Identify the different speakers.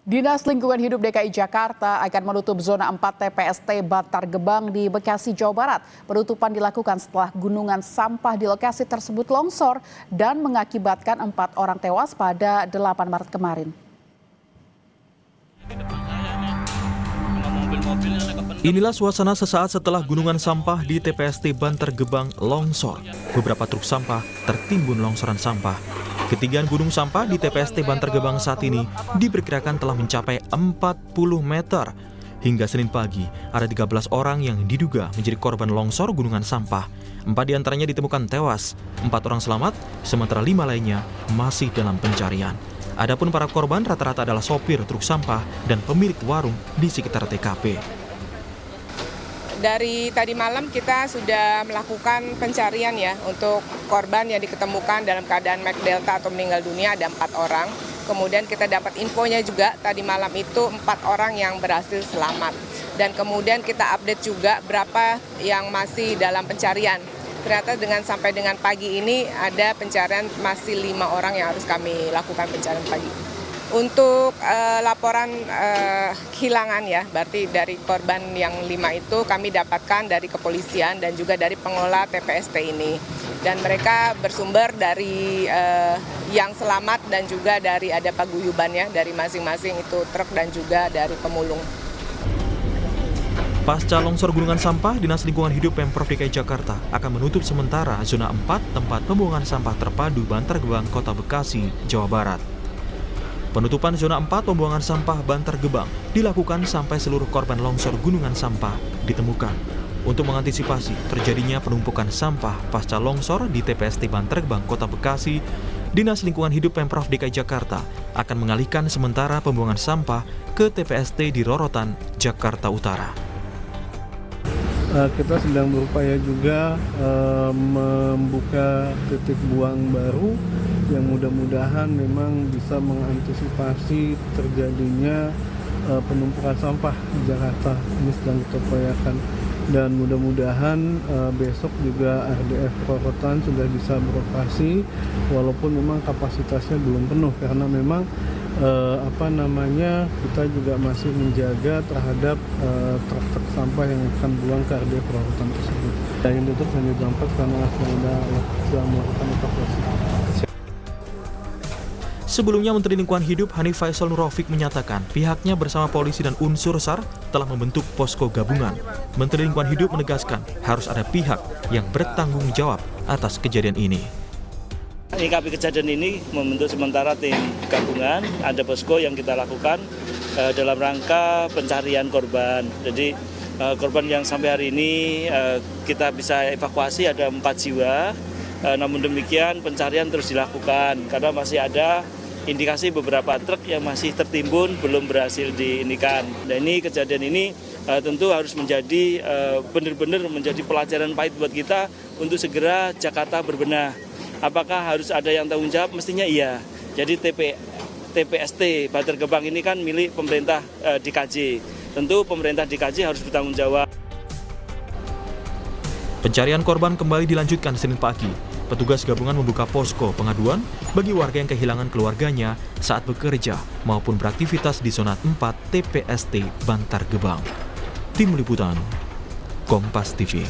Speaker 1: Dinas Lingkungan Hidup DKI Jakarta akan menutup zona 4 TPST Bantar Gebang di Bekasi, Jawa Barat. Penutupan dilakukan setelah gunungan sampah di lokasi tersebut longsor dan mengakibatkan 4 orang tewas pada 8 Maret kemarin.
Speaker 2: Inilah suasana sesaat setelah gunungan sampah di TPST Bantar Gebang longsor. Beberapa truk sampah tertimbun longsoran sampah. Ketinggian gunung sampah di TPST Bantar Gebang saat ini diperkirakan telah mencapai 40 meter. Hingga Senin pagi, ada 13 orang yang diduga menjadi korban longsor gunungan sampah. 4 diantaranya ditemukan tewas, 4 orang selamat, sementara 5 lainnya masih dalam pencarian. Adapun para korban rata-rata adalah sopir truk sampah dan pemilik warung di sekitar TKP.
Speaker 3: Dari tadi malam kita sudah melakukan pencarian ya untuk korban yang diketemukan dalam keadaan MAC Delta atau meninggal dunia ada 4 orang. Kemudian kita dapat infonya juga tadi malam itu 4 orang yang berhasil selamat. Dan kemudian kita update juga berapa yang masih dalam pencarian. Ternyata sampai dengan pagi ini ada pencarian masih 5 orang yang harus kami lakukan pencarian pagi. Untuk laporan kehilangan ya, berarti dari korban yang 5 itu kami dapatkan dari kepolisian dan juga dari pengelola TPST ini. Dan mereka bersumber dari yang selamat dan juga dari ada paguyubannya dari masing-masing itu truk dan juga dari pemulung.
Speaker 2: Pasca longsor gunungan sampah, Dinas Lingkungan Hidup Pemprov DKI Jakarta akan menutup sementara zona 4 tempat pembuangan sampah terpadu Bantar Gebang, Kota Bekasi, Jawa Barat. Penutupan zona 4 pembuangan sampah Bantar Gebang dilakukan sampai seluruh korban longsor gunungan sampah ditemukan. Untuk mengantisipasi terjadinya penumpukan sampah pasca longsor di TPST Bantar Gebang, Kota Bekasi, Dinas Lingkungan Hidup Pemprov DKI Jakarta akan mengalihkan sementara pembuangan sampah ke TPST di Rorotan, Jakarta Utara.
Speaker 4: Kita sedang berupaya juga membuka titik buang baru yang mudah-mudahan memang bisa mengantisipasi terjadinya penumpukan sampah di Jakarta. Ini sedang kita upayakan dan mudah-mudahan besok juga RDF Rorotan sudah bisa beroperasi walaupun memang kapasitasnya belum penuh karena memang kita juga masih menjaga terhadap truk-truk sampah yang akan buang ke RDF Rorotan tersebut. Yang ditutup hanya jam 4 karena sudah melakukan evakuasi.
Speaker 2: Sebelumnya, Menteri Lingkungan Hidup Hanif Faisal Nurrafiq menyatakan pihaknya bersama polisi dan unsur SAR telah membentuk posko gabungan. Menteri Lingkungan Hidup menegaskan harus ada pihak yang bertanggung jawab atas kejadian ini.
Speaker 5: Menyikapi kejadian ini membentuk sementara tim gabungan, ada posko yang kita lakukan dalam rangka pencarian korban. Jadi korban yang sampai hari ini kita bisa evakuasi ada 4 jiwa, namun demikian pencarian terus dilakukan karena masih ada indikasi beberapa truk yang masih tertimbun belum berhasil diinikan. Dan ini kejadian ini tentu harus menjadi benar-benar menjadi pelajaran pahit buat kita untuk segera Jakarta berbenah. Apakah harus ada yang tanggung jawab? Mestinya iya. Jadi TPST Bantar Gebang ini kan milik pemerintah DKJ. Tentu pemerintah DKJ harus bertanggung jawab.
Speaker 2: Pencarian korban kembali dilanjutkan Senin pagi. Petugas gabungan membuka posko pengaduan bagi warga yang kehilangan keluarganya saat bekerja maupun beraktivitas di zona 4 TPST Bantar Gebang. Tim Liputan, Kompas TV.